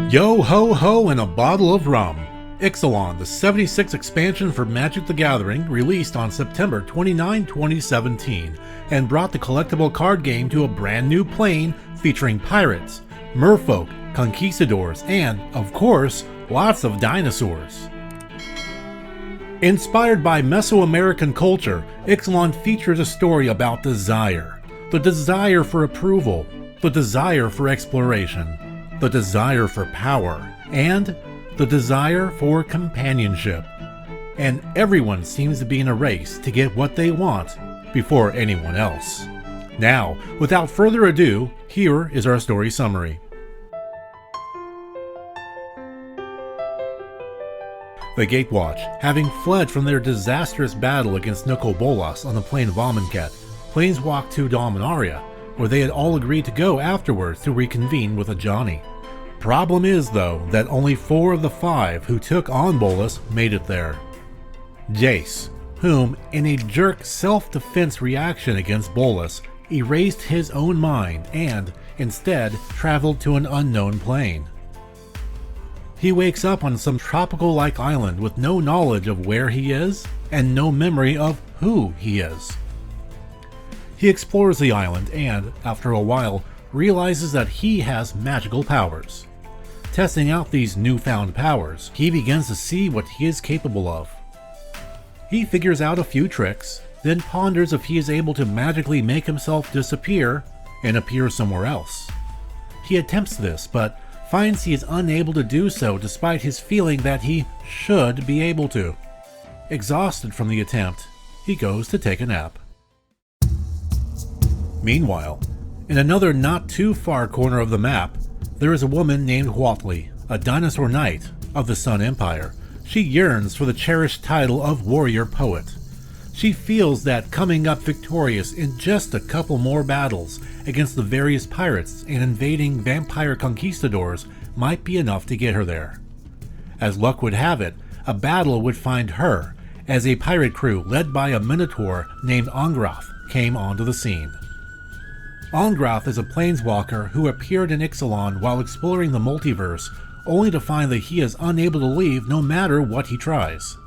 Yo ho ho and a bottle of rum. Ixalan, the 76th expansion for Magic the Gathering, released on September 29, 2017, and brought the collectible card game to a brand new plane featuring pirates, merfolk, conquistadors, and, of course, lots of dinosaurs. Inspired by Mesoamerican culture, Ixalan features a story about desire. The desire for approval, the desire for exploration, the desire for power, and the desire for companionship. And everyone seems to be in a race to get what they want before anyone else. Now, without further ado, here is our story summary. The Gatewatch, having fled from their disastrous battle against Bolas on the plain of Amonkhet, planeswalked to Dominaria, where they had all agreed to go afterwards to reconvene with Ajani. Problem is, though, that only 4 of the 5 who took on Bolas made it there. Jace, whom, in a jerk self-defense reaction against Bolas, erased his own mind and, instead, traveled to an unknown plane. He wakes up on some tropical-like island with no knowledge of where he is and no memory of who he is. He explores the island and, after a while, realizes that he has magical powers. Testing out these newfound powers, he begins to see what he is capable of. He figures out a few tricks, then ponders if he is able to magically make himself disappear and appear somewhere else. He attempts this, but finds he is unable to do so despite his feeling that he should be able to. Exhausted from the attempt, he goes to take a nap. Meanwhile, in another not too far corner of the map, there is a woman named Huatli, a dinosaur knight of the Sun Empire. She yearns for the cherished title of warrior poet. She feels that coming up victorious in just a couple more battles against the various pirates and invading vampire conquistadors might be enough to get her there. As luck would have it, a battle would find her as a pirate crew led by a minotaur named Angrath came onto the scene. Angrath is a planeswalker who appeared in Ixalan while exploring the multiverse, only to find that he is unable to leave no matter what he tries.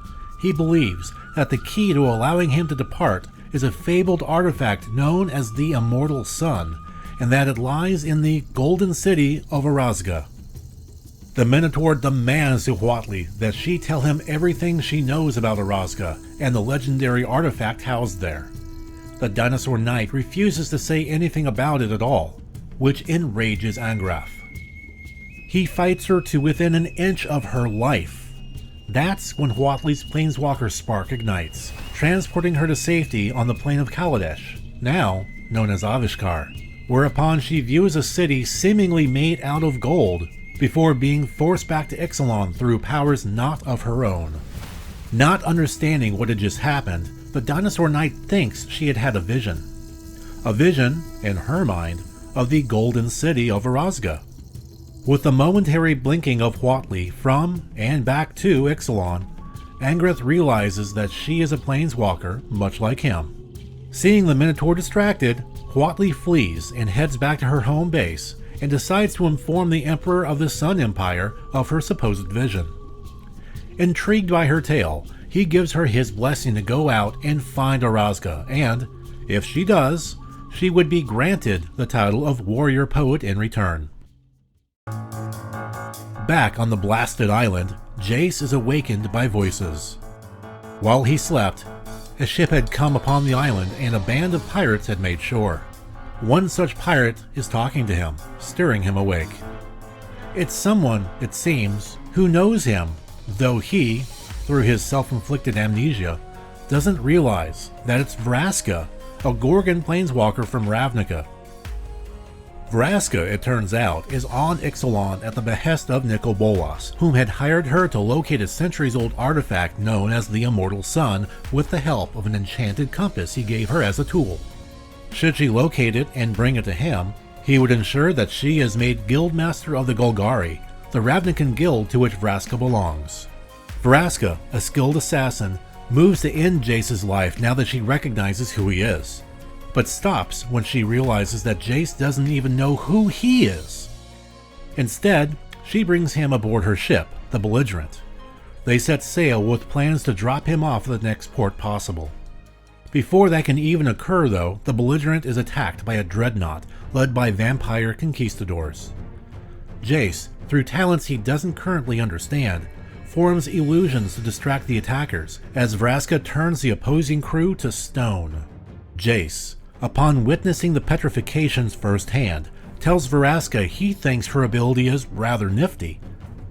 He believes that the key to allowing him to depart is a fabled artifact known as the Immortal Sun, and that it lies in the Golden City of Orazga. The Minotaur demands to Huatli that she tell him everything she knows about Orazga and the legendary artifact housed there. The Dinosaur Knight refuses to say anything about it at all, which enrages Angrath. He fights her to within an inch of her life. That's when Huatli's Planeswalker Spark ignites, transporting her to safety on the plane of Kaladesh, now known as Avishkar, whereupon she views a city seemingly made out of gold, before being forced back to Ixalan through powers not of her own. Not understanding what had just happened, the Dinosaur Knight thinks she had had a vision. A vision, in her mind, of the Golden City of Orazga. With the momentary blinking of Huatli from and back to Ixalan, Angrath realizes that she is a planeswalker, much like him. Seeing the Minotaur distracted, Huatli flees and heads back to her home base and decides to inform the Emperor of the Sun Empire of her supposed vision. Intrigued by her tale, he gives her his blessing to go out and find Orazga, and, if she does, she would be granted the title of warrior poet in return. Back on the blasted island, Jace is awakened by voices. While he slept, a ship had come upon the island and a band of pirates had made shore. One such pirate is talking to him, stirring him awake. It's someone, it seems, who knows him, though he, through his self-inflicted amnesia, doesn't realize that it's Vraska, a Gorgon planeswalker from Ravnica. Vraska, it turns out, is on Ixalan at the behest of Bolas, whom had hired her to locate a centuries-old artifact known as the Immortal Sun with the help of an enchanted compass he gave her as a tool. Should she locate it and bring it to him, he would ensure that she is made Guildmaster of the Golgari, the Ravnican guild to which Vraska belongs. Vraska, a skilled assassin, moves to end Jace's life now that she recognizes who he is, but stops when she realizes that Jace doesn't even know who he is. Instead, She brings him aboard her ship, the Belligerent. They set sail with plans to drop him off at the next port possible. Before that can even occur though, the Belligerent is attacked by a dreadnought led by vampire conquistadors. Jace, through talents he doesn't currently understand, forms illusions to distract the attackers as Vraska turns the opposing crew to stone. Jace, upon witnessing the petrifications firsthand, tells Vraska he thinks her ability is rather nifty.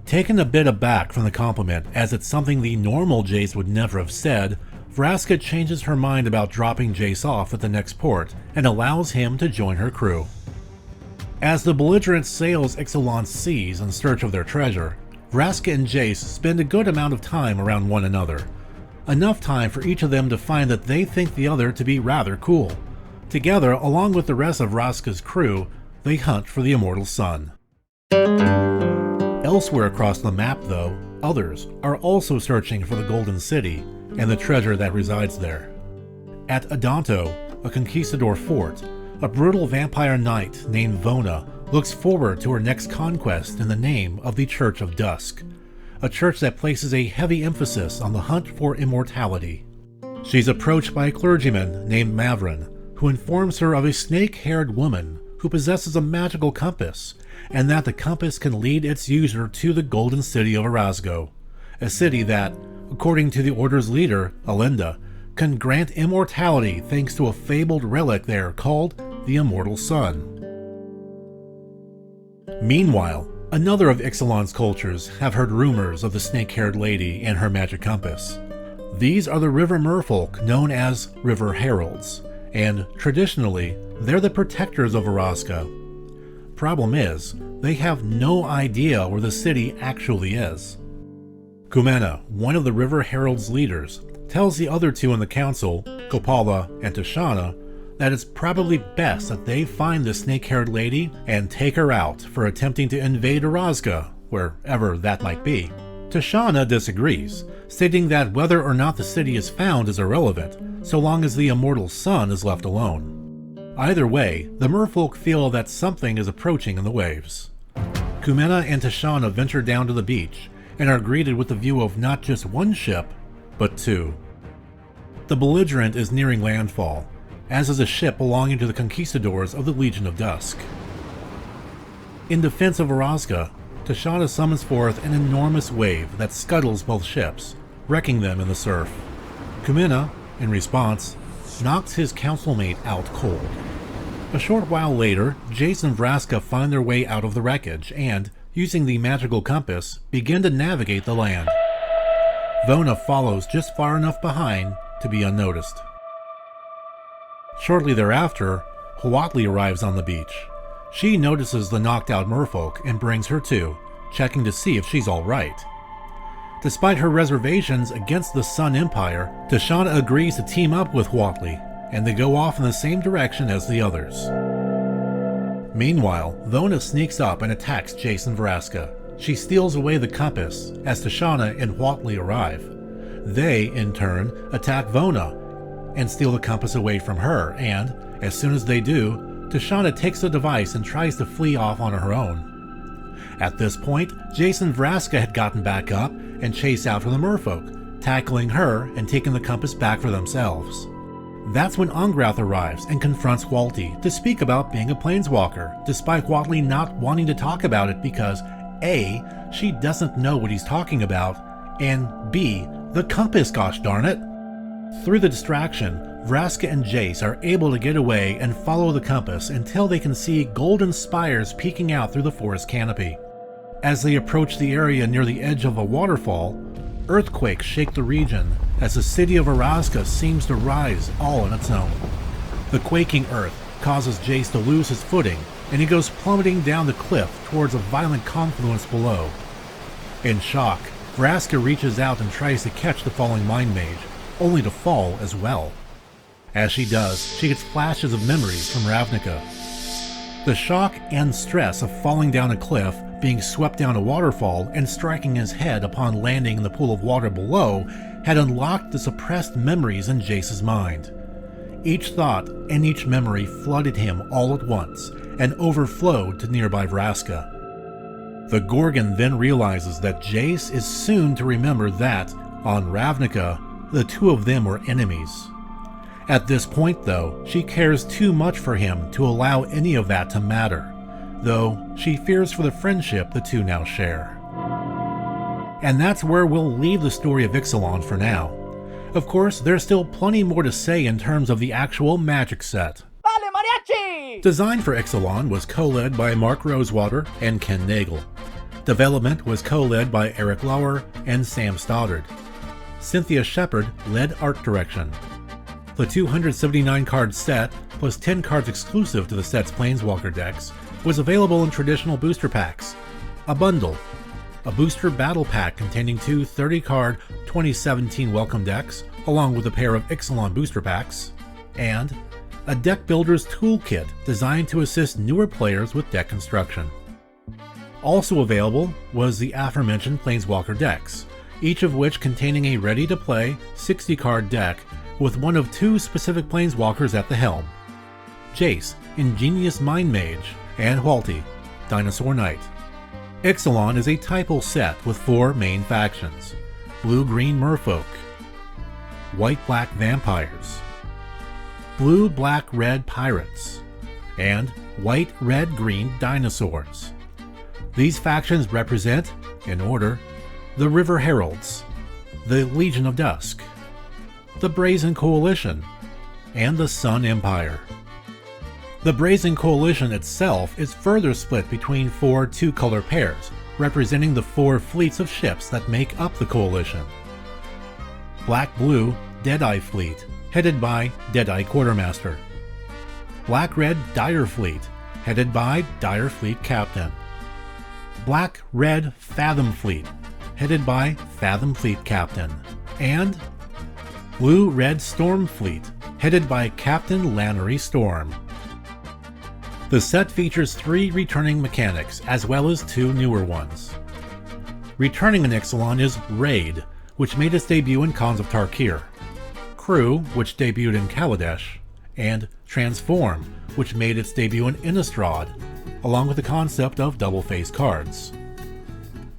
Taken a bit aback from the compliment as it's something the normal Jace would never have said, Vraska changes her mind about dropping Jace off at the next port and allows him to join her crew. As the Belligerent sails Ixalan's seas in search of their treasure, Vraska and Jace spend a good amount of time around one another. Enough time for each of them to find that they think the other to be rather cool. Together, along with the rest of Vraska's crew, they hunt for the immortal sun. Elsewhere across the map, though, others are also searching for the Golden City and the treasure that resides there. At Adanto, a conquistador fort, a brutal vampire knight named Vona looks forward to her next conquest in the name of the Church of Dusk, a church that places a heavy emphasis on the hunt for immortality. She's approached by a clergyman named Mavrin, who informs her of a snake-haired woman who possesses a magical compass, and that the compass can lead its user to the Golden City of Erasgo, a city that, according to the Order's leader, Alinda, can grant immortality thanks to a fabled relic there called the Immortal Sun. Meanwhile, another of Ixalan's cultures have heard rumors of the snake-haired lady and her magic compass. These are the river merfolk known as River Heralds, and traditionally, they're the protectors of Vraska. Problem is, they have no idea where the city actually is. Kumena, one of the River Heralds' leaders, tells the other two in the council, Kopala and Tashana, that it's probably best that they find the snake-haired lady and take her out for attempting to invade Erasga, wherever that might be. Tashana disagrees, stating that whether or not the city is found is irrelevant, so long as the immortal sun is left alone. Either way, the merfolk feel that something is approaching in the waves. Kumena and Tashana venture down to the beach and are greeted with the view of not just one ship, but two. The Belligerent is nearing landfall, as is a ship belonging to the conquistadors of the Legion of Dusk. In defense of Erasga, Tashana summons forth an enormous wave that scuttles both ships, wrecking them in the surf. Kumena, in response, knocks his councilmate out cold. A short while later, Jace and Vraska find their way out of the wreckage and, using the magical compass, begin to navigate the land. Vona follows just far enough behind to be unnoticed. Shortly thereafter, Huatli arrives on the beach. She notices the knocked out merfolk and brings her too, checking to see if she's alright. Despite her reservations against the Sun Empire, Tashana agrees to team up with Huatli, and they go off in the same direction as the others. Meanwhile, Vona sneaks up and attacks Jace and Vraska. She steals away the compass as Tashana and Huatli arrive. They, in turn, attack Vona and steal the compass away from her, and, as soon as they do, Tashana takes the device and tries to flee off on her own. At this point, Jace and Vraska had gotten back up and chased after the merfolk, tackling her and taking the compass back for themselves. That's when Angrath arrives and confronts Huatli to speak about being a planeswalker, despite Huatli not wanting to talk about it because A, she doesn't know what he's talking about, and B, the compass, gosh darn it. Through the distraction, Vraska and Jace are able to get away and follow the compass until they can see golden spires peeking out through the forest canopy. As they approach the area near the edge of a waterfall, earthquakes shake the region as the city of Erasga seems to rise all on its own. The quaking earth causes Jace to lose his footing, and he goes plummeting down the cliff towards a violent confluence below. In shock, Vraska reaches out and tries to catch the falling mind mage, only to fall as well. As she does, she gets flashes of memories from Ravnica. The shock and stress of falling down a cliff, being swept down a waterfall, and striking his head upon landing in the pool of water below had unlocked the suppressed memories in Jace's mind. Each thought and each memory flooded him all at once and overflowed to nearby Vraska. The Gorgon then realizes that Jace is soon to remember that, on Ravnica, the two of them were enemies. At this point, though, she cares too much for him to allow any of that to matter, though she fears for the friendship the two now share. And that's where we'll leave the story of Ixalan for now. Of course, there's still plenty more to say in terms of the actual Magic set. Vale, mariachi! Design for Ixalan was co-led by Mark Rosewater and Ken Nagel. Development was co-led by Eric Lauer and Sam Stoddard. Cynthia Shepard led art direction. The 279-card set, plus 10 cards exclusive to the set's Planeswalker decks, was available in traditional booster packs, a bundle, a booster battle pack containing two 30-card 2017 welcome decks, along with a pair of Ixalan booster packs, and a deck builder's toolkit designed to assist newer players with deck construction. Also available was the aforementioned Planeswalker decks, each of which containing a ready-to-play 60-card deck with one of two specific Planeswalkers at the helm: Jace, Ingenious Mind Mage, and Hualti, Dinosaur Knight. Ixalan is a typal set with four main factions: Blue-Green Merfolk, White-Black Vampires, Blue-Black-Red Pirates, and White-Red-Green Dinosaurs. These factions represent, in order, the River Heralds, the Legion of Dusk, the Brazen Coalition, and the Sun Empire. The Brazen Coalition itself is further split between four two-color pairs, representing the four fleets of ships that make up the Coalition. Black-Blue Deadeye Fleet, headed by Deadeye Quartermaster. Black-Red Dire Fleet, headed by Dire Fleet Captain. Black-Red Fathom Fleet, headed by Fathom Fleet Captain. And Blue-Red Storm Fleet, headed by Captain Lannery Storm. The set features 3 returning mechanics, as well as 2 newer ones. Returning in Ixalan is Raid, which made its debut in Khans of Tarkir, Crew, which debuted in Kaladesh, and Transform, which made its debut in Innistrad, along with the concept of double-face cards.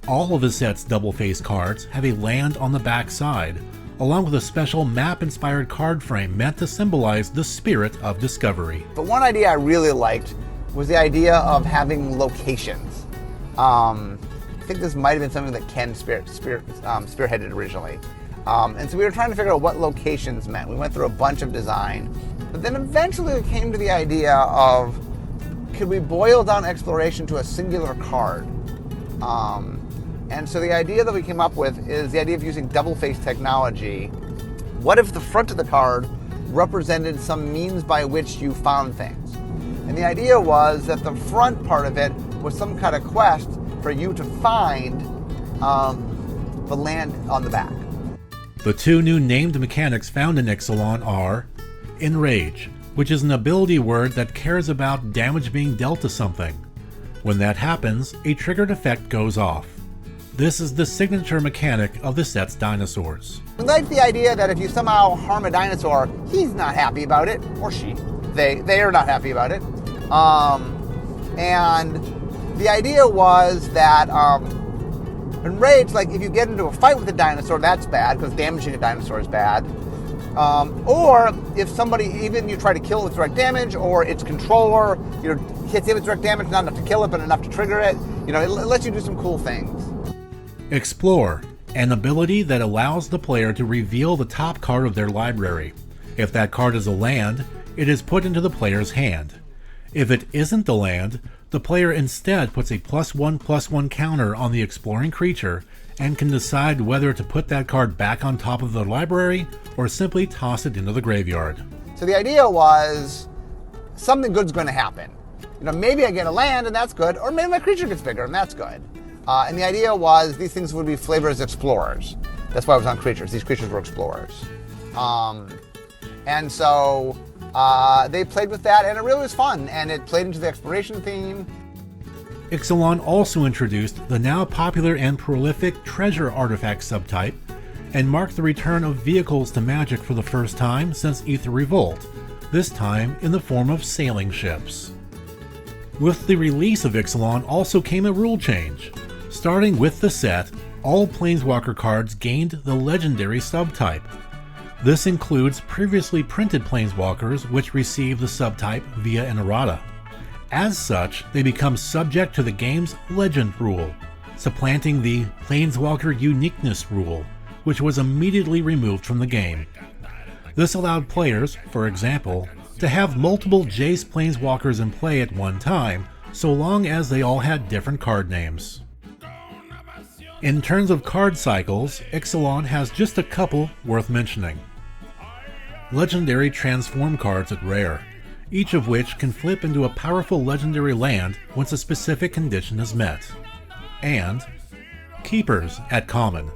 All of the set's double-face cards have a land on the back side, along with a special map-inspired card frame meant to symbolize the spirit of discovery. But one idea I really liked was the idea of having locations. I think this might have been something that Ken spearheaded originally. And so we were trying to figure out what locations meant. We went through a bunch of design, but then eventually we came to the idea of, could we boil down exploration to a singular card? And so the idea that we came up with is the idea of using double-face technology. What if the front of the card represented some means by which you found things? And the idea was that the front part of it was some kind of quest for you to find the land on the back. The 2 new named mechanics found in Ixalan are Enrage, which is an ability word that cares about damage being dealt to something. When that happens, a triggered effect goes off. This is the signature mechanic of the set's dinosaurs. We like the idea that if you somehow harm a dinosaur, he's not happy about it, or she. They are not happy about it. And the idea was that Enrage, like if you get into a fight with a dinosaur, that's bad, because damaging a dinosaur is bad. Or if somebody, even you try to kill it with direct damage, or its controller, hits it with direct damage, not enough to kill it, but enough to trigger it, it lets you do some cool things. Explore, an ability that allows the player to reveal the top card of their library. If that card is a land, it is put into the player's hand. If it isn't the land, the player instead puts a +1/+1 counter on the exploring creature and can decide whether to put that card back on top of the library or simply toss it into the graveyard. So the idea was something good's going to happen. Maybe I get a land and that's good, or maybe my creature gets bigger and that's good. And the idea was these things would be flavored as explorers. That's why it was on creatures. These creatures were explorers. And so they played with that, and it really was fun, and it played into the exploration theme. Ixalan also introduced the now popular and prolific treasure artifact subtype, and marked the return of vehicles to Magic for the first time since Aether Revolt, this time in the form of sailing ships. With the release of Ixalan also came a rule change. Starting with the set, all Planeswalker cards gained the legendary subtype. This includes previously printed Planeswalkers which receive the subtype via an errata. As such, they become subject to the game's Legend rule, supplanting the Planeswalker Uniqueness rule, which was immediately removed from the game. This allowed players, for example, to have multiple Jace Planeswalkers in play at one time, so long as they all had different card names. In terms of card cycles, Ixalan has just a couple worth mentioning. Legendary transform cards at rare, each of which can flip into a powerful legendary land once a specific condition is met. And Keepers at common.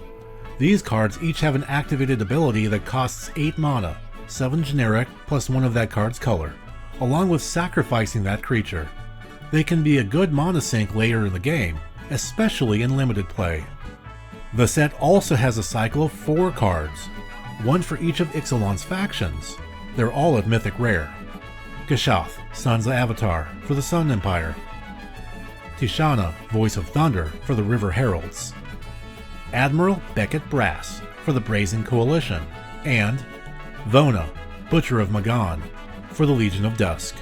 These cards each have an activated ability that costs 8 mana, 7 generic plus 1 of that card's color, along with sacrificing that creature. They can be a good mana sink later in the game, especially in limited play. The set also has a cycle of 4 cards, one for each of Ixalan's factions. They're all at Mythic Rare. Kashath, Sons of Avatar, for the Sun Empire. Tishana, Voice of Thunder, for the River Heralds. Admiral Beckett Brass, for the Brazen Coalition. And Vona, Butcher of Magan, for the Legion of Dusk.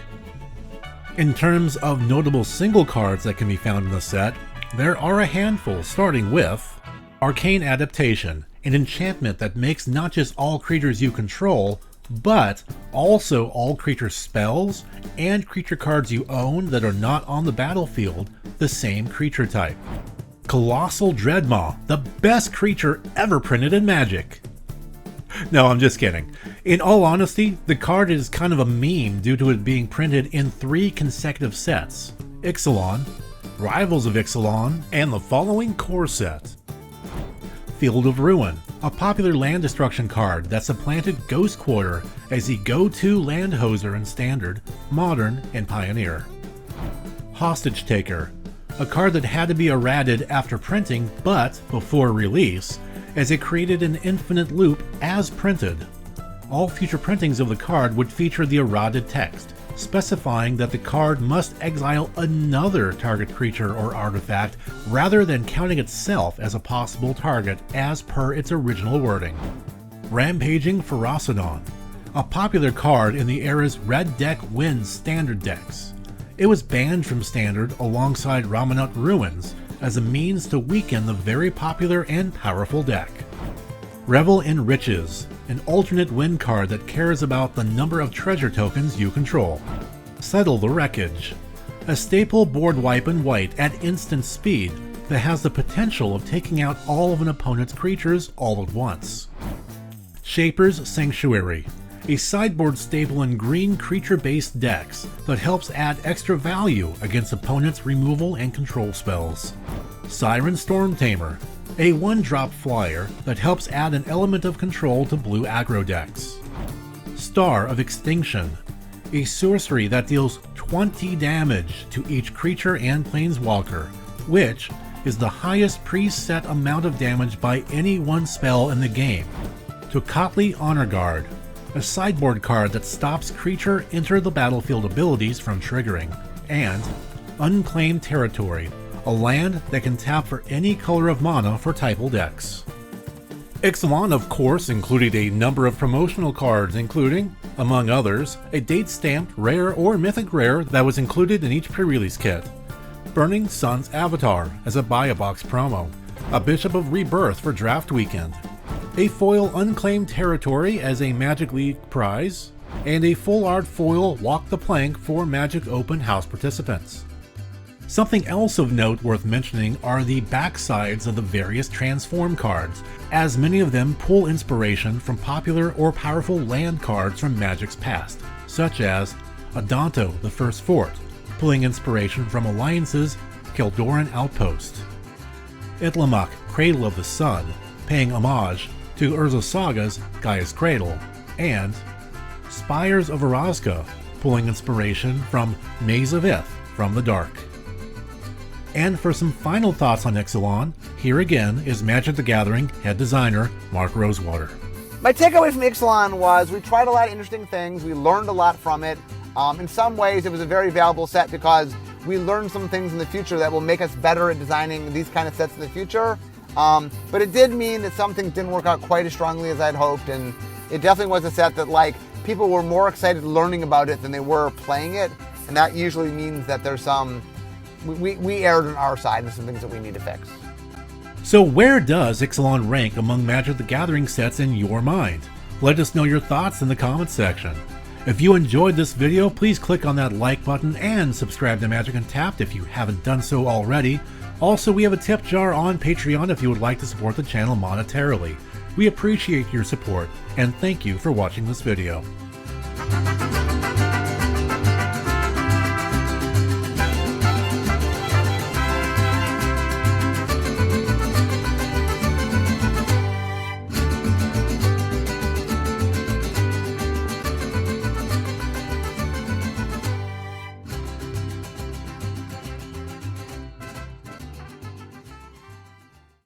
In terms of notable single cards that can be found in the set, there are a handful, starting with Arcane Adaptation, an enchantment that makes not just all creatures you control, but also all creature spells and creature cards you own that are not on the battlefield the same creature type. Colossal Dreadmaw, the best creature ever printed in Magic. No, I'm just kidding. In all honesty, the card is kind of a meme due to it being printed in 3 consecutive sets: Ixalan, Rivals of Ixalan, and the following core set. Field of Ruin, a popular land destruction card that supplanted Ghost Quarter as the go-to land hoser in Standard, Modern, and Pioneer. Hostage Taker, a card that had to be errated after printing but before release, as it created an infinite loop as printed. All future printings of the card would feature the errated text, specifying that the card must exile another target creature or artifact rather than counting itself as a possible target as per its original wording. Rampaging Ferocidon, a popular card in the era's Red Deck wins Standard decks. It was banned from Standard alongside Ramanut Ruins as a means to weaken the very popular and powerful deck. Revel in Riches, an alternate win card that cares about the number of treasure tokens you control. Settle the Wreckage, a staple board wipe in white at instant speed that has the potential of taking out all of an opponent's creatures all at once. Shaper's Sanctuary, a sideboard staple in green creature-based decks that helps add extra value against opponents' removal and control spells. Siren Stormtamer, a 1-drop flyer that helps add an element of control to blue aggro decks. Star of Extinction, a sorcery that deals 20 damage to each creature and planeswalker, which is the highest preset amount of damage by any one spell in the game. Tocatli Honor Guard, a sideboard card that stops creature enter the battlefield abilities from triggering. And Unclaimed Territory, a land that can tap for any color of mana for typal decks. Ixalan, of course, included a number of promotional cards, including, among others, a date-stamped rare or mythic rare that was included in each pre-release kit, Burning Sun's Avatar as a buy-a-box promo, a Bishop of Rebirth for draft weekend, a foil Unclaimed Territory as a Magic League prize, and a full art foil Walk the Plank for Magic Open House participants. Something else of note worth mentioning are the backsides of the various transform cards, as many of them pull inspiration from popular or powerful land cards from Magic's past, such as Adanto, the First Fort, pulling inspiration from Alliance's Keldoran Outpost, Itlimoc, Cradle of the Sun, paying homage to Urza Saga's Gaia's Cradle, and Spires of Orazca, pulling inspiration from Maze of Ith from the Dark. And for some final thoughts on Ixalan, here again is Magic the Gathering head designer Mark Rosewater. My takeaway from Ixalan was we tried a lot of interesting things. We learned a lot from it. In some ways, it was a very valuable set because we learn some things in the future that will make us better at designing these kind of sets in the future. But it did mean that some things didn't work out quite as strongly as I'd hoped, and it definitely was a set that like people were more excited learning about it than they were playing it, and that usually means that there's we erred on our side and some things that we need to fix. So where does Ixalan rank among Magic the Gathering sets in your mind? Let us know your thoughts in the comments section. If you enjoyed this video, please click on that like button and subscribe to Magic Untapped if you haven't done so already. Also, we have a tip jar on Patreon if you would like to support the channel monetarily. We appreciate your support, and thank you for watching this video.